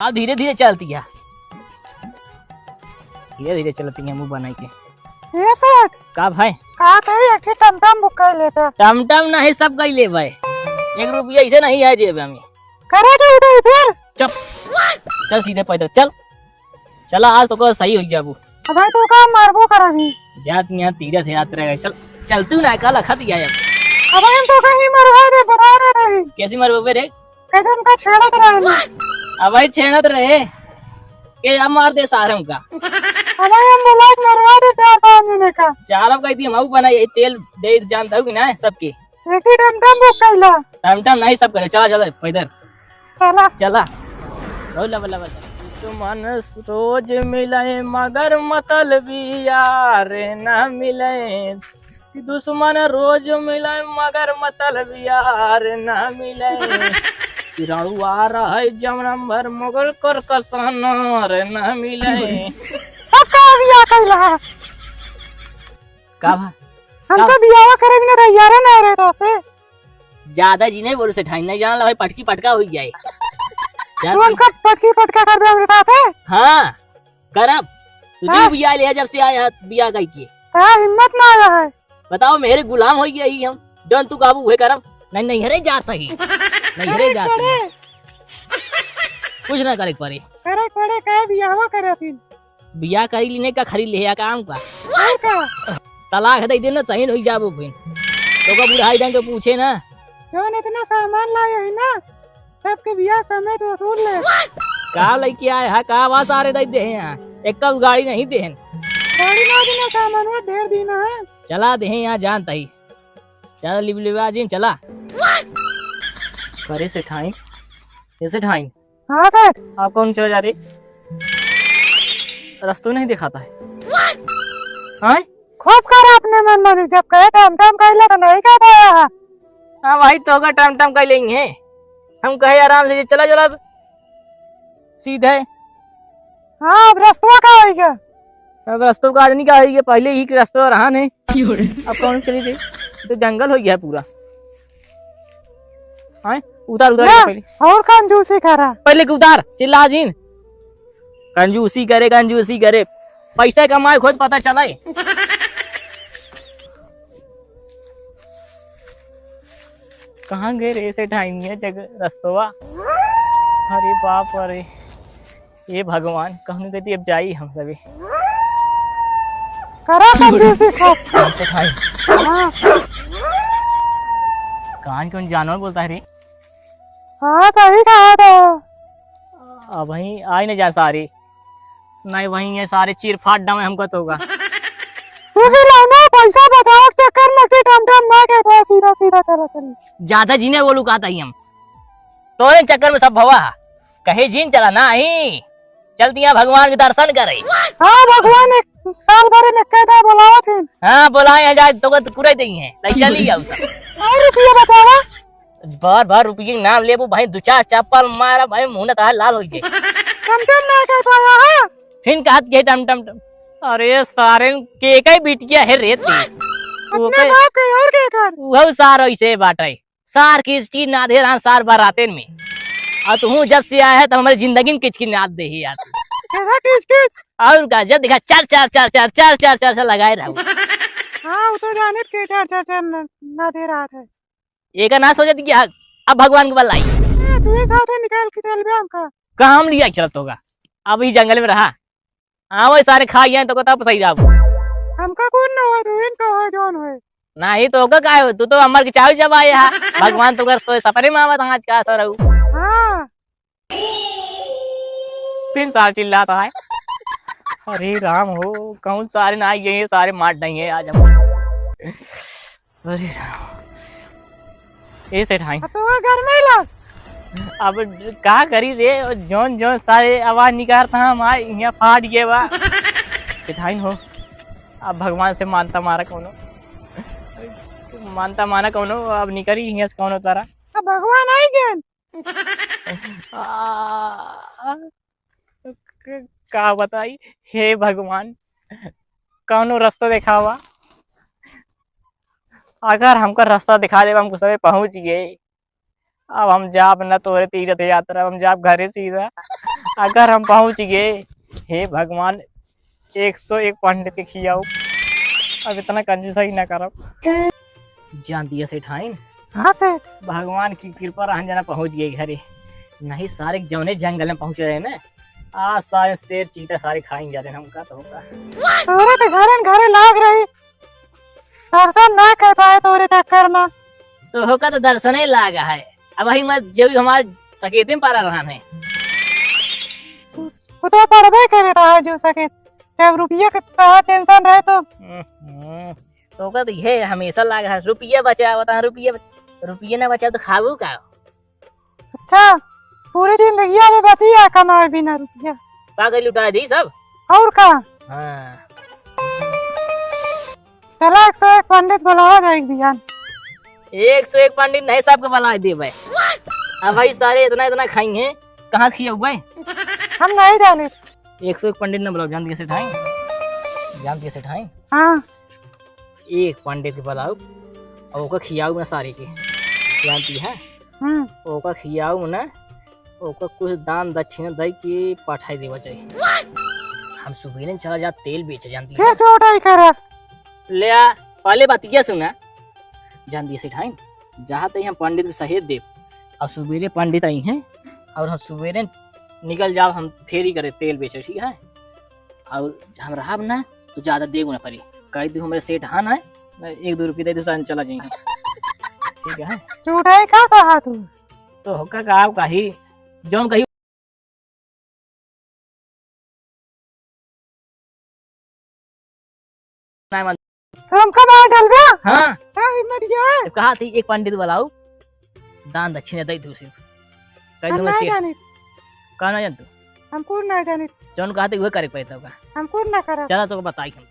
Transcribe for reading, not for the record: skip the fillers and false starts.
हाँ धीरे धीरे चलती है, धीरे धीरे चलती है मुंह बनाई के। ये सर का भाई का कही अठी टमटम बुक कर लेते टमटम नहीं सब कही ले भाई, 1 रुपया ऐसे नहीं है जेब में। करे तो उधर फिर चल चल सीधे पैदल चल, चला आज तो कल सही हो जाबू। भाई तू का मारबो करबी जात यहाँ तीरथ यात्रा है, चल चलतू ना काला खत गया है। अब हम तो कहीं मरवा दे बता दे रही कैसी मर रे कदम का छेड़त रहे। अब भाई छेड़त रहे के अब मार दे सारम का। अब हम बोला मरवा दे 4-5 महीने का चारम कह दी मऊ बना ये तेल दे जानता हूँ कि ना सबके। एक ही टमटम बुक कैला टमटम नहीं सब करे, चला चला पैदल चला चला। बोला बोला बोला दुश्मन रोज मिले मगर मतलबी यार न मिले, दुश्मन रोज मिले मगर मतलबी यार न मिले, किराणु आ रहा है जम नंबर मगर कर कसनार न मिले। अब का बिया कैला का हम तो बियाह करे बिना तैयार ना रहे तो से ज्यादा जी नहीं बोल से ठाई नहीं जान ला भाई, पटकी पटका हो जाए। तू हमका पटकी पटका कर दे हमरे साथ है। हाँ करब तुझे हाँ? बिया ले जब से आया बिया कही के हिम्मत ना आया है। बताओ मेरे गुलाम हो गया ही हम, जौन तू काबू हुए करब नहीं नहीं हरे जाता ही नहीं हरे जाता ही। कुछ ना करे पड़े करे पड़े का बियाह करे फिर बिया करी लेने का खरीद ले काम का और का तलाक दे देना सही नहीं जाबो फिर तो का बुढ़ाई दंग पूछे ना जोन इतना सामान लाए है ना सबके बियाह समेत वसूल ले। का लेके आए है का आवाज आ रहे दे यहाँ एक कल गाड़ी नहीं दे गाड़ी ना देना सामान वो ढेर देना है। चला दे यहाँ जानता ही चला लिबाजी चला करे से ठाई कैसे ठाई। हाँ सर आप कौन चला जा रही रास्ता नहीं दिखाता है। हाँ खूब कर अपने मन मानी जब कहे टमटम कहला तो नहीं कह पाया। हाँ भाई तो का टाइम टाइम कर लेंगे हम कहे आराम से चला चला सीधे। हाँ अब रास्ता का हो गया अब रास्तों का आज नहीं का है पहले ही रास्ता रहा नहीं अब कौन चली गई तो जंगल हो गया पूरा। हाँ उतार उतार पहले और कंजूसी करा पहले के उतार चिल्ला जीन कंजूसी करे पैसा कमाए खुद पता चला है। कहाँ गए रे से टाइम है जगह रस्तवा। अरे बाप अरे ये भगवान कहने कहती अब जाई हम सभी करा कंजूसी खूब। हाँ कान कौन जानवर बोलता है रे। हाँ सही कहा था। अब वहीं आई न जा सारे नहीं वहीं ये सारे चीर फाट डामे हमको तो होगा। तू भी लाना पैसा बचाओ चक्कर में कि टमटम ना के पास सीधा सीधा चला चली ज्यादा जीने बोलू कहता ही हम तोरे चक्कर में सब भवा कहे जीन चला ना ही चलती है भगवान के दर्शन करे। हाँ भगवान एक साल भर में कहता बुलावा थे। हाँ बुलाए हजार तो पूरे देंगे है चली गया और रुपया बचावा बार बार रुपये नाम ले भाई 2-4 चप्पल मारा भाई मुंह ना लाल हो गए टमटम ना कर पाया है। फिर कहत के टम टम टम अरे सारे के कई बिटिया है रे ते अपने बाप के और के कर वो सार ऐसे बाटे सार की चीज ना दे रहा सार बराते में और तू जब से आया है तो हमारी जिंदगी में किचकिच नाद दे ही यार कैसा किस और का जब देखा चार लगाए रहा। हाँ वो तो जाने के चार ना दे रहा था। एक ना सोचा कि अब भगवान के बल आई तू साथ निकाल के चल बे हमका काम लिया चलत होगा अब ही जंगल में रहा। हाँ वही सारे खा गए तो कता सही जाब हमका कौन ना हुआ तू इनका हुआ जोन हुए नहीं तो होगा का तू तो अमर के चाव जब आया भगवान तो कर तो सफरे में आवत आज का असर रहू। हाँ फिर साल चिल्लाता है अरे राम हो कौन सारे ना ये सारे मार देंगे आज हम। अरे राम ऐसे ठाई तो घर में लग अब का करी रे जोन जोन सारे आवाज निकालता हम यहाँ फाट गए बा ठाई हो। अब भगवान से मानता मारा कौनो अब निकली यहाँ से कौनो तारा अब भगवान आई गए का बताई हे भगवान कौनो रास्ता देखा हुआ अगर हमको रास्ता दिखा दे हम सब पहुंच गए। अब हम जाब न तोरे तीर्थ यात्रा हम जाब घरे सीधा अगर हम पहुंच गए, हे भगवान 101 पंडित के खियाओ, अब इतना कंजूसा ही ना करो। जान दिया से ठाइन। हाँ सेठ। भगवान की कृपा रहन जाना पहुंच गए घरे, नहीं सारे जौने जंगल में पहुंच रहे ना, आज सारे शेर चीता सारे खाएंगे जाते हमका तो होगा। तोरे तो घरे लाग रही, दर्शन ना कर पाए तोरे चक्कर में। तो होगा तो दर्शन ही लागा है। अब वही मत जो हमारे सकेते में पारा रहन है। वो तो पढ़बे करे रहा जो सके, जब रुपया का टेंशन रहे तो होगा तो ये हमेशा लागा है, रुपया बचा बता, रुपया ना बचा तो खाबू का। अच्छा पूरी जिंदगी में बची है कमाए बिना रुपया, पागल लुटा दी सब। और का हाँ चला 101 पंडित बुलावा जाएगी बिहान। 101 पंडित नहीं सबके बुला दे भाई। अब भाई सारे इतना इतना खाएंगे, कहाँ खियाऊ भाई? हम नहीं जाने। 101 पंडित ने बुलाओ, जान कैसे ठाई, जान कैसे ठाई। हाँ एक पंडित के बुलाओ और ओका खियाऊ ना सारे के, जानती है? ओका खियाऊ ना, ओका कुछ दान दक्षिणा दे के पठाई देवा चाहिए। हम सुबह चला जा तेल बेचे, जानती है? छोटा ही करा ले आ, पहले बात ये सुना, जान दिए सिठाई जहाँ तक हम पंडित के सहेज दे, और सुबेरे पंडित आई हैं और हम सुबेरे निकल जाओ, हम फेरी करे तेल बेचे, ठीक है? और हम रहा ना तो ज्यादा देगो ना पड़ी, कह दू हमारे सेठ हाँ ना 1-2 रुपये दे दो, चला जाएंगे, ठीक है? झूठा ही का कहा तू? तो होका का आप कही जौन कही हमका मार डाल गया। हाँ हिम्मत क्या कहा थी एक पंडित बुलाओ, दान दक्षिणा दे दो, सिर्फ कह हम दो नहीं जाने, कहना जान तू हमको नहीं जाने, जौन कहा था वह करे पैसा होगा, हमको ना करा। चला तो बताई हम।